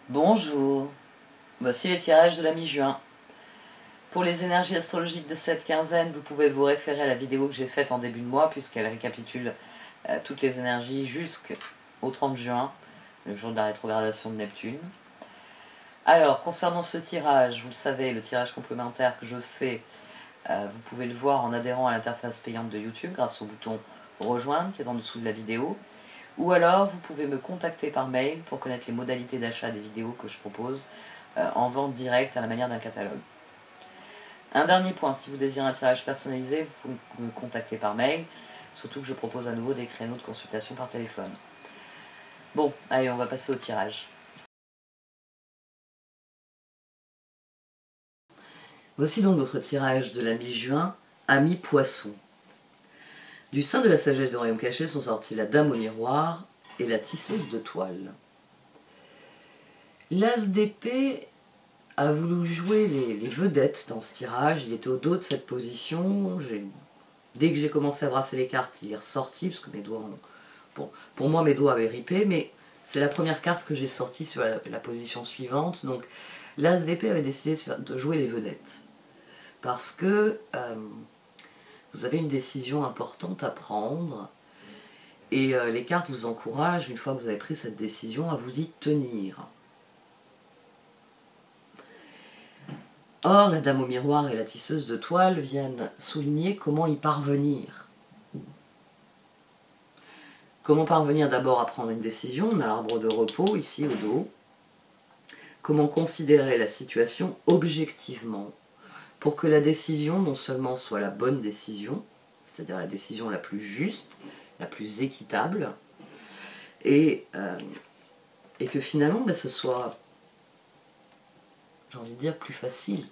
Bonjour, voici les tirages de la mi-juin. Pour les énergies astrologiques de cette quinzaine, vous pouvez vous référer à la vidéo que j'ai faite en début de mois, puisqu'elle récapitule toutes les énergies jusqu'au 30 juin, le jour de la rétrogradation de Neptune. Alors, concernant ce tirage, vous le savez, le tirage complémentaire que je fais, vous pouvez le voir en adhérant à l'interface payante de YouTube grâce au bouton rejoindre qui est en dessous de la vidéo. Ou alors, vous pouvez me contacter par mail pour connaître les modalités d'achat des vidéos que je propose en vente directe à la manière d'un catalogue. Un dernier point, si vous désirez un tirage personnalisé, vous pouvez me contacter par mail, surtout que je propose à nouveau des créneaux de consultation par téléphone. Bon, allez, on va passer au tirage. Voici donc notre tirage de la mi-juin à mi-poisson. Du sein de la sagesse des royaumes cachés sont sortis la dame au miroir et la tisseuse de toile. L'as d'épée a voulu jouer les vedettes dans ce tirage. Il était au dos de cette position. Dès que j'ai commencé à brasser les cartes, il est ressorti, parce que mes doigts ont... pour moi, mes doigts avaient ripé, mais c'est la première carte que j'ai sortie sur la position suivante. Donc, l'as d'épée avait décidé de jouer les vedettes. Parce que vous avez une décision importante à prendre, et les cartes vous encouragent, une fois que vous avez pris cette décision, à vous y tenir. Or, la dame au miroir et la tisseuse de toile viennent souligner comment y parvenir. Comment parvenir d'abord à prendre une décision, on a l'arbre de repos ici au dos. Comment considérer la situation objectivement pour que la décision non seulement soit la bonne décision, c'est-à-dire la décision la plus juste, la plus équitable, et que finalement ce soit, j'ai envie de dire, plus facile.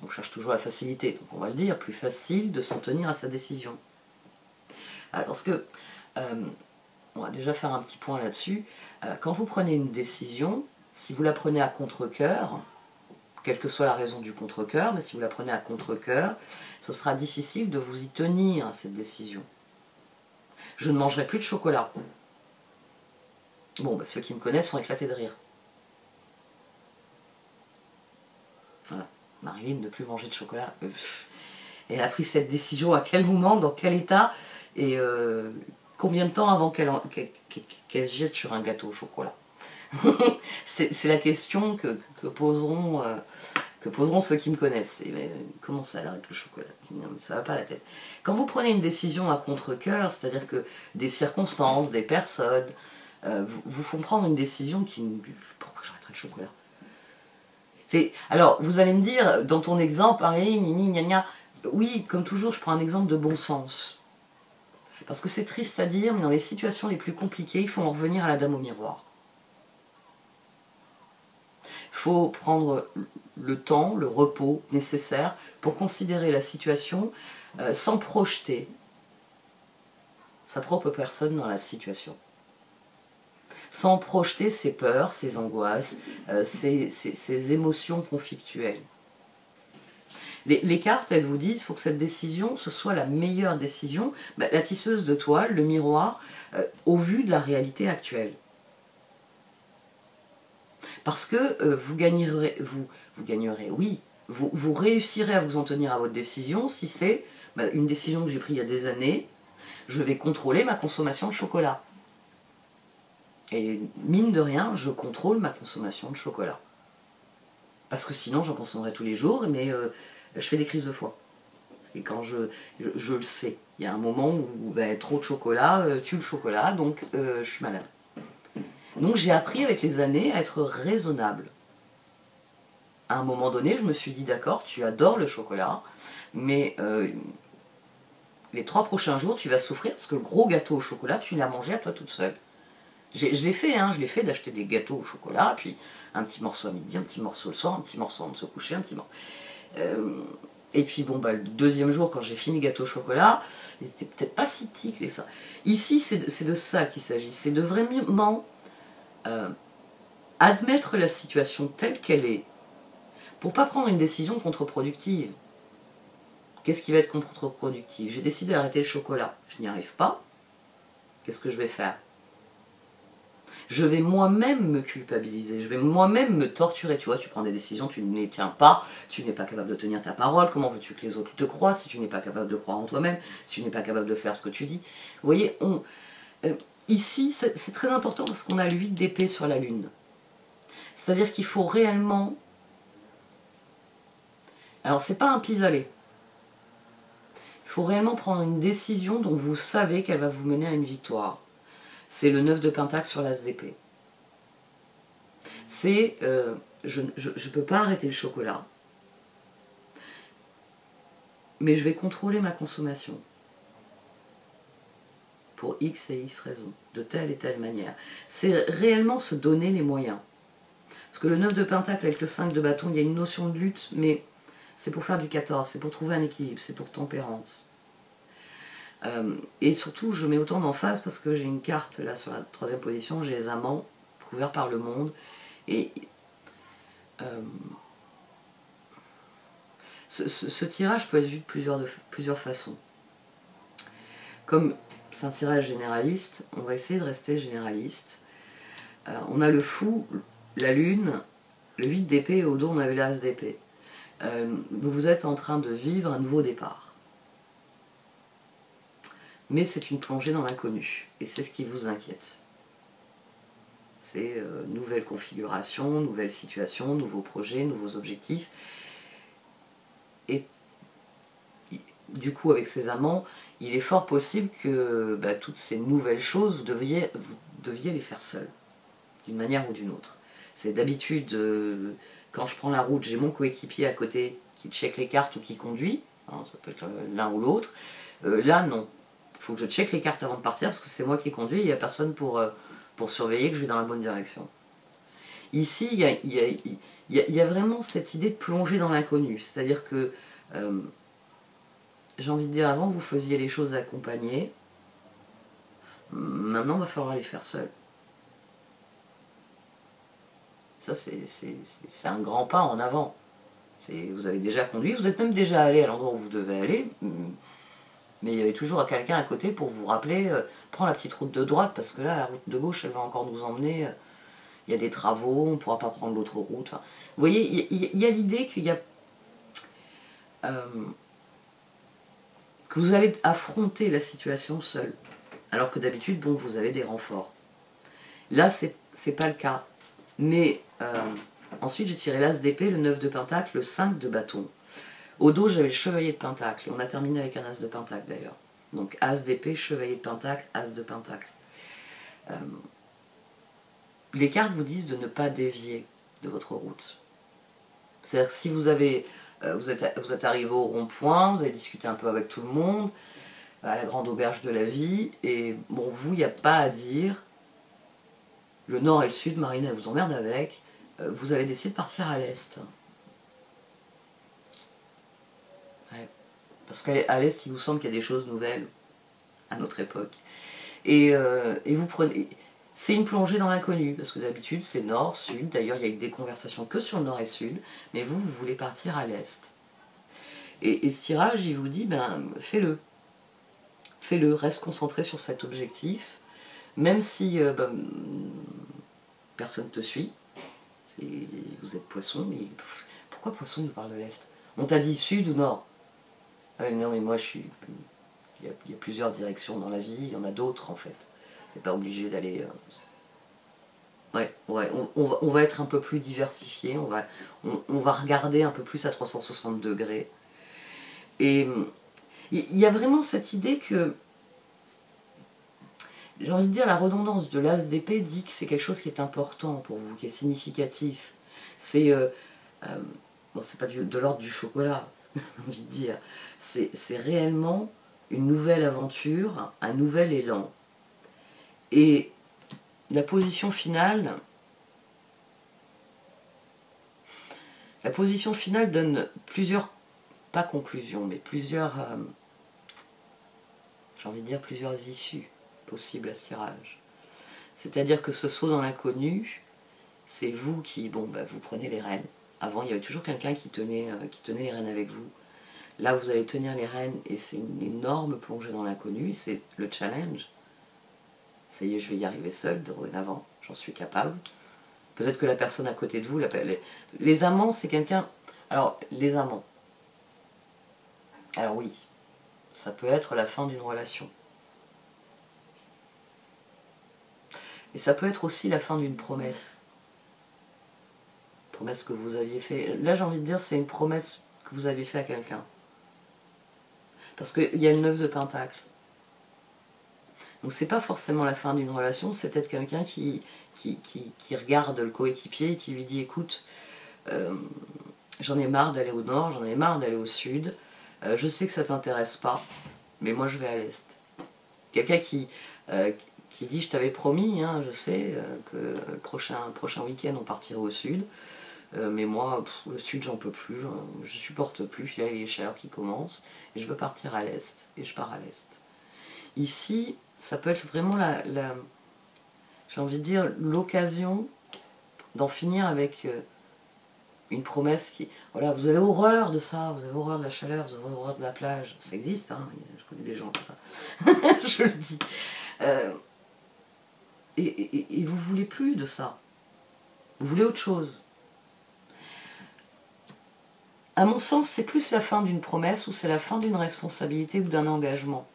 On cherche toujours la facilité, donc on va le dire, plus facile de s'en tenir à sa décision. Alors, parce que, on va déjà faire un petit point là-dessus, quand vous prenez une décision, si vous la prenez à contre-cœur, quelle que soit la raison du contre-cœur, mais si vous la prenez à contre-cœur, ce sera difficile de vous y tenir à cette décision. Je ne mangerai plus de chocolat. Bon, bah, ceux qui me connaissent sont éclatés de rire. Voilà, Marilyn ne plus manger de chocolat. Elle a pris cette décision à quel moment, dans quel état, et combien de temps avant qu'elle se jette sur un gâteau au chocolat. C'est la question que poseront ceux qui me connaissent. Et, comment ça, elle arrête le chocolat? Ça va pas à la tête. Quand vous prenez une décision à contre-cœur, c'est-à-dire que des circonstances, des personnes, vous font prendre une décision qui... Pourquoi j'arrêterai le chocolat? Alors, vous allez me dire, dans ton exemple, oui, comme toujours, je prends un exemple de bon sens. Parce que c'est triste à dire, mais dans les situations les plus compliquées, il faut en revenir à la dame au miroir. Il faut prendre le temps, le repos nécessaire pour considérer la situation sans projeter sa propre personne dans la situation. Sans projeter ses peurs, ses angoisses, ses émotions conflictuelles. Les cartes, elles vous disent qu'il faut que cette décision, ce soit la meilleure décision, la tisseuse de toile, le miroir, au vu de la réalité actuelle. Parce que vous gagnerez, oui, vous réussirez à vous en tenir à votre décision si c'est une décision que j'ai prise il y a des années, je vais contrôler ma consommation de chocolat. Et mine de rien, je contrôle ma consommation de chocolat. Parce que sinon, j'en consommerai tous les jours, mais je fais des crises de foie. Parce que quand je le sais, il y a un moment où trop de chocolat tue le chocolat, donc je suis malade. Donc j'ai appris avec les années à être raisonnable. À un moment donné, je me suis dit, d'accord, tu adores le chocolat, mais les 3 prochains jours, tu vas souffrir parce que le gros gâteau au chocolat, tu l'as mangé à toi toute seule. Je l'ai fait d'acheter des gâteaux au chocolat, puis un petit morceau à midi, un petit morceau le soir, un petit morceau avant de se coucher, un petit morceau. Et puis bon, le deuxième jour, quand j'ai fini le gâteau au chocolat, ils étaient peut-être pas si petits que ça. Ici, c'est de ça qu'il s'agit, c'est de vraiment admettre la situation telle qu'elle est, pour pas prendre une décision contre-productive. Qu'est-ce qui va être contre-productif? J'ai décidé d'arrêter le chocolat, je n'y arrive pas, qu'est-ce que je vais faire? Je vais moi-même me culpabiliser, je vais moi-même me torturer. Tu vois, tu prends des décisions, tu ne les tiens pas, tu n'es pas capable de tenir ta parole. Comment veux-tu que les autres te croient si tu n'es pas capable de croire en toi-même, si tu n'es pas capable de faire ce que tu dis? Vous voyez, ici, c'est très important parce qu'on a l'8 d'épée sur la lune. C'est-à-dire qu'il faut réellement... Alors, c'est pas un pis-aller. Il faut réellement prendre une décision dont vous savez qu'elle va vous mener à une victoire. C'est le 9 de Pentacle sur l'As d'épée. C'est je ne peux pas arrêter le chocolat, mais je vais contrôler ma consommation pour X et X raisons, de telle et telle manière. C'est réellement se donner les moyens. Parce que le 9 de Pentacle avec le 5 de bâton, il y a une notion de lutte, mais c'est pour faire du 14, c'est pour trouver un équilibre, c'est pour tempérance. Et surtout, je mets autant d'emphase parce que j'ai une carte là sur la 3e position, j'ai les amants couverts par le monde. Et ce tirage peut être vu de plusieurs façons. Comme c'est un tirage généraliste, on va essayer de rester généraliste. On a le fou, la lune, le 8 d'épée et au dos on avait l'as d'épée. Vous êtes en train de vivre un nouveau départ. Mais c'est une plongée dans l'inconnu. Et c'est ce qui vous inquiète. C'est nouvelle configuration, nouvelle situation, nouveaux projets, nouveaux objectifs. Et du coup, avec ces amants, il est fort possible que toutes ces nouvelles choses, vous deviez les faire seul, d'une manière ou d'une autre. C'est d'habitude, quand je prends la route, j'ai mon coéquipier à côté qui check les cartes ou qui conduit, hein, ça peut être l'un ou l'autre. Là, non. Il faut que je check les cartes avant de partir, parce que c'est moi qui conduis, il n'y a personne pour surveiller que je vais dans la bonne direction. Ici, il y a vraiment cette idée de plonger dans l'inconnu, c'est-à-dire que j'ai envie de dire, avant vous faisiez les choses accompagnées, maintenant il va falloir les faire seul. Ça c'est un grand pas en avant. Vous avez déjà conduit, vous êtes même déjà allé à l'endroit où vous devez aller, mais il y avait toujours quelqu'un à côté pour vous rappeler, prends la petite route de droite, parce que là la route de gauche elle va encore nous emmener, il y a des travaux, on ne pourra pas prendre l'autre route. Enfin, vous voyez, il y a l'idée qu'il y a... que vous allez affronter la situation seul, alors que d'habitude, bon, vous avez des renforts. Là, c'est pas le cas. Mais ensuite, j'ai tiré l'As d'épée, le 9 de Pentacle, le 5 de bâton. Au dos, j'avais le Chevalier de Pentacle. Et on a terminé avec un As de Pentacle, d'ailleurs. Donc, As d'épée, Chevalier de Pentacle, As de Pentacle. Les cartes vous disent de ne pas dévier de votre route. C'est-à-dire que si vous avez... vous êtes arrivé au rond-point, vous avez discuté un peu avec tout le monde, à la grande auberge de la vie, et bon, vous, il n'y a pas à dire, le nord et le sud, Marine, elle vous emmerde avec, vous avez décidé de partir à l'est. Ouais. Parce qu'à l'est, il vous semble qu'il y a des choses nouvelles à notre époque. Et vous prenez... C'est une plongée dans l'inconnu, parce que d'habitude c'est nord, sud, d'ailleurs il y a eu des conversations que sur le nord et sud, mais vous voulez partir à l'est. Et ce tirage, il vous dit, ben fais-le. Fais-le, reste concentré sur cet objectif, même si personne ne te suit. Vous êtes poisson, mais pourquoi poisson nous parle de l'est? On t'a dit sud ou nord? Non mais moi je suis... Il y a plusieurs directions dans la vie, il y en a d'autres en fait. C'est pas obligé d'aller... Ouais, on va être un peu plus diversifié, on va regarder un peu plus à 360 degrés. Et il y a vraiment cette idée que, j'ai envie de dire, la redondance de l'As d'épée dit que c'est quelque chose qui est important pour vous, qui est significatif. C'est bon, c'est pas de l'ordre du chocolat, ce que j'ai envie de dire. C'est réellement une nouvelle aventure, un nouvel élan. Et la position finale donne plusieurs, pas conclusions, mais plusieurs, j'ai envie de dire plusieurs issues possibles à ce tirage. C'est-à-dire que ce saut dans l'inconnu, c'est vous qui, bon, vous prenez les rênes. Avant, il y avait toujours quelqu'un qui tenait les rênes avec vous. Là, vous allez tenir les rênes et c'est une énorme plongée dans l'inconnu, c'est le challenge. Ça y est, je vais y arriver seule, dorénavant, j'en suis capable. Peut-être que la personne à côté de vous, les amants, c'est quelqu'un... Alors, les amants. Alors oui, ça peut être la fin d'une relation. Et ça peut être aussi la fin d'une promesse. Promesse que vous aviez fait. Là, j'ai envie de dire, c'est une promesse que vous aviez fait à quelqu'un. Parce qu'il y a le 9 de Pentacle. Donc c'est pas forcément la fin d'une relation, c'est peut-être quelqu'un qui regarde le coéquipier et qui lui dit écoute, j'en ai marre d'aller au nord, j'en ai marre d'aller au sud, je sais que ça t'intéresse pas, mais moi je vais à l'est. Quelqu'un qui dit je t'avais promis, hein, je sais que le prochain week-end on partirait au sud, mais moi le sud j'en peux plus, je supporte plus, là il est cher qui commence, et je veux partir à l'est, et je pars à l'est. Ici, ça peut être vraiment j'ai envie de dire, l'occasion d'en finir avec une promesse qui... Voilà, vous avez horreur de ça, vous avez horreur de la chaleur, vous avez horreur de la plage. Ça existe, hein, je connais des gens comme ça. Je le dis. Et vous voulez plus de ça. Vous voulez autre chose. À mon sens, c'est plus la fin d'une promesse ou c'est la fin d'une responsabilité ou d'un engagement.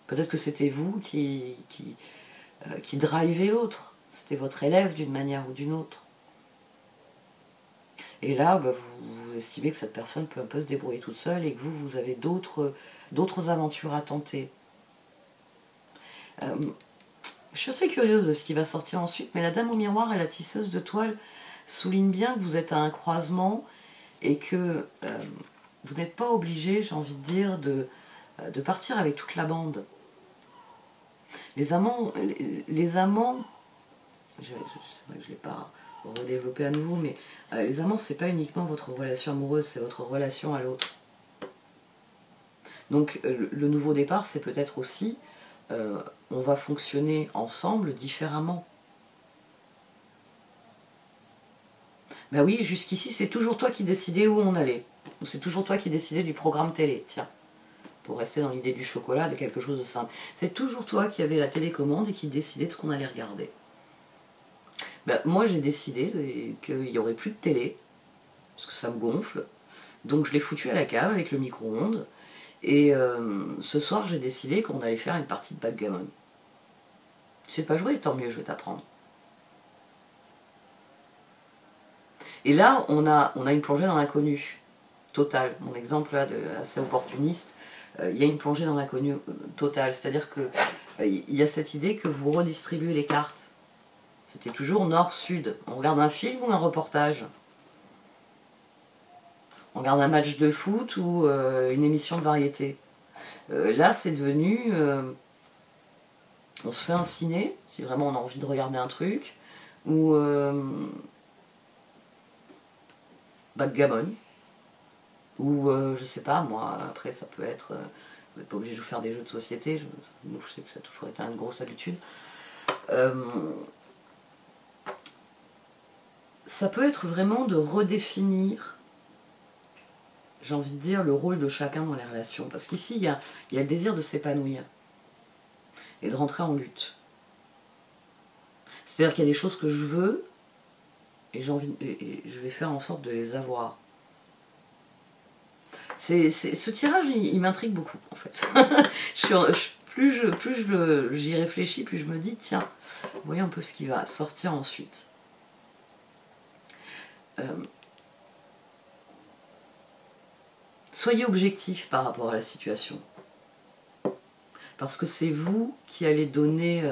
Peut-être que c'était vous qui drivez l'autre. C'était votre élève d'une manière ou d'une autre. Et là, vous estimez que cette personne peut un peu se débrouiller toute seule et que vous avez d'autres aventures à tenter. Je suis assez curieuse de ce qui va sortir ensuite, mais la dame au miroir et la tisseuse de toile soulignent bien que vous êtes à un croisement et que vous n'êtes pas obligé, j'ai envie de dire, de partir avec toute la bande. Les amants, c'est vrai que je ne l'ai pas redéveloppé à nouveau, mais les amants, c'est pas uniquement votre relation amoureuse, c'est votre relation à l'autre. Donc le nouveau départ, c'est peut-être aussi, on va fonctionner ensemble différemment. Ben oui, jusqu'ici, c'est toujours toi qui décidais où on allait. Ou c'est toujours toi qui décidais du programme télé, tiens. Pour rester dans l'idée du chocolat, de quelque chose de simple. C'est toujours toi qui avais la télécommande et qui décidais de ce qu'on allait regarder. Ben, moi, j'ai décidé qu'il n'y aurait plus de télé, parce que ça me gonfle. Donc je l'ai foutu à la cave avec le micro-ondes. Et ce soir, j'ai décidé qu'on allait faire une partie de backgammon. Tu sais pas jouer, tant mieux, je vais t'apprendre. Et là, on a une plongée dans l'inconnu total. Mon exemple là, assez opportuniste, il y a une plongée dans l'inconnu total. C'est-à-dire qu'il y a cette idée que vous redistribuez les cartes. C'était toujours nord-sud. On regarde un film ou un reportage? On regarde un match de foot ou une émission de variété? Là, c'est devenu... on se fait un ciné, si vraiment on a envie de regarder un truc, ou backgammon, ou je sais pas, moi, après ça peut être... vous n'êtes pas obligé de faire des jeux de société, je sais que ça a toujours été une grosse habitude. Ça peut être vraiment de redéfinir, j'ai envie de dire, le rôle de chacun dans les relations. Parce qu'ici, il y a le désir de s'épanouir et de rentrer en lutte. C'est-à-dire qu'il y a des choses que je veux et je vais faire en sorte de les avoir. Ce tirage, il m'intrigue beaucoup, en fait. Plus j'y réfléchis, plus je me dis, tiens, voyons un peu ce qui va sortir ensuite. Soyez objectif par rapport à la situation. Parce que c'est vous qui allez donner,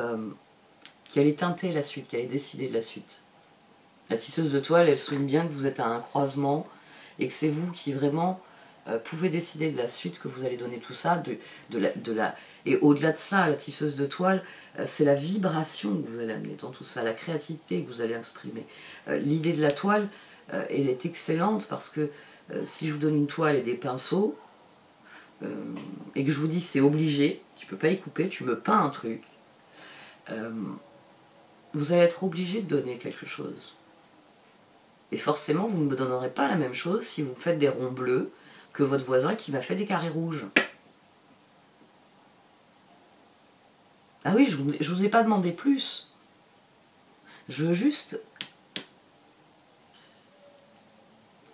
qui allez teinter la suite, qui allez décider de la suite. La tisseuse de toile, elle souligne bien que vous êtes à un croisement et que c'est vous qui vraiment pouvez décider de la suite, que vous allez donner tout ça, et au-delà de ça, la tisseuse de toile, c'est la vibration que vous allez amener dans tout ça, la créativité que vous allez exprimer. L'idée de la toile, elle est excellente parce que si je vous donne une toile et des pinceaux, et que je vous dis c'est obligé, tu peux pas y couper, tu me peins un truc, vous allez être obligé de donner quelque chose. Et forcément, vous ne me donnerez pas la même chose si vous faites des ronds bleus que votre voisin qui m'a fait des carrés rouges. Ah oui, je vous ai pas demandé plus. Je veux juste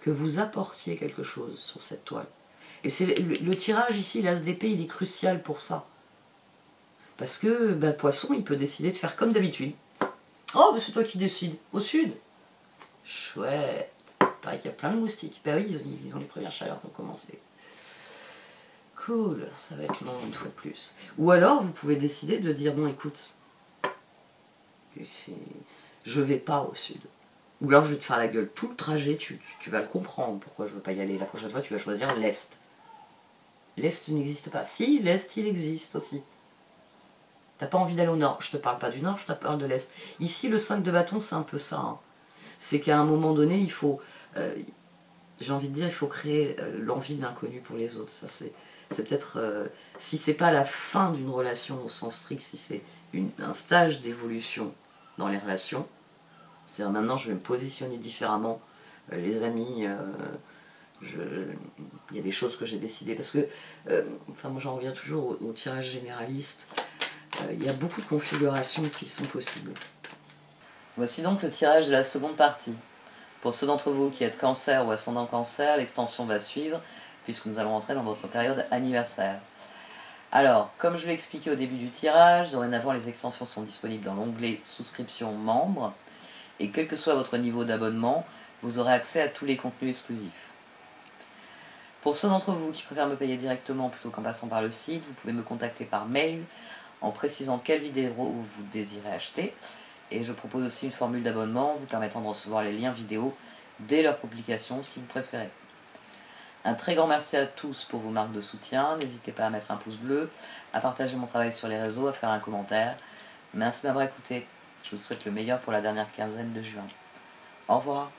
que vous apportiez quelque chose sur cette toile. Et c'est le tirage ici, l'as d'épée, il est crucial pour ça. Parce que bah, Poisson, il peut décider de faire comme d'habitude. Oh, bah, c'est toi qui décides. Au sud. Chouette. Pareil qu'il y a plein de moustiques. Bah oui, ils ont les premières chaleurs qui ont commencé. Cool, ça va être long une fois de plus. Ou alors, vous pouvez décider de dire, non, écoute, je vais pas au sud. Ou alors, je vais te faire la gueule tout le trajet, tu vas le comprendre pourquoi je veux pas y aller. La prochaine fois, tu vas choisir l'Est. L'Est n'existe pas. Si, l'Est, il existe aussi. T'as pas envie d'aller au Nord. Je te parle pas du Nord, je te parle de l'Est. Ici, le 5 de bâton, c'est un peu ça. Hein. C'est qu'à un moment donné, il faut... j'ai envie de dire, il faut créer l'envie de l'inconnu pour les autres. Ça, c'est peut-être... si c'est pas la fin d'une relation au sens strict, si c'est un stage d'évolution dans les relations, c'est-à-dire maintenant, je vais me positionner différemment. Les amis... il y a des choses que j'ai décidées. Parce que, enfin, moi j'en reviens toujours au tirage généraliste. Il y a beaucoup de configurations qui sont possibles. Voici donc le tirage de la seconde partie. Pour ceux d'entre vous qui êtes cancer ou ascendant cancer, l'extension va suivre, puisque nous allons rentrer dans votre période anniversaire. Alors, comme je l'ai expliqué au début du tirage, dorénavant les extensions sont disponibles dans l'onglet souscription membres, et quel que soit votre niveau d'abonnement, vous aurez accès à tous les contenus exclusifs. Pour ceux d'entre vous qui préfèrent me payer directement plutôt qu'en passant par le site, vous pouvez me contacter par mail en précisant quelle vidéo vous désirez acheter. Et je propose aussi une formule d'abonnement vous permettant de recevoir les liens vidéo dès leur publication si vous préférez. Un très grand merci à tous pour vos marques de soutien. N'hésitez pas à mettre un pouce bleu, à partager mon travail sur les réseaux, à faire un commentaire. Merci de m'avoir écouté. Je vous souhaite le meilleur pour la dernière quinzaine de juin. Au revoir.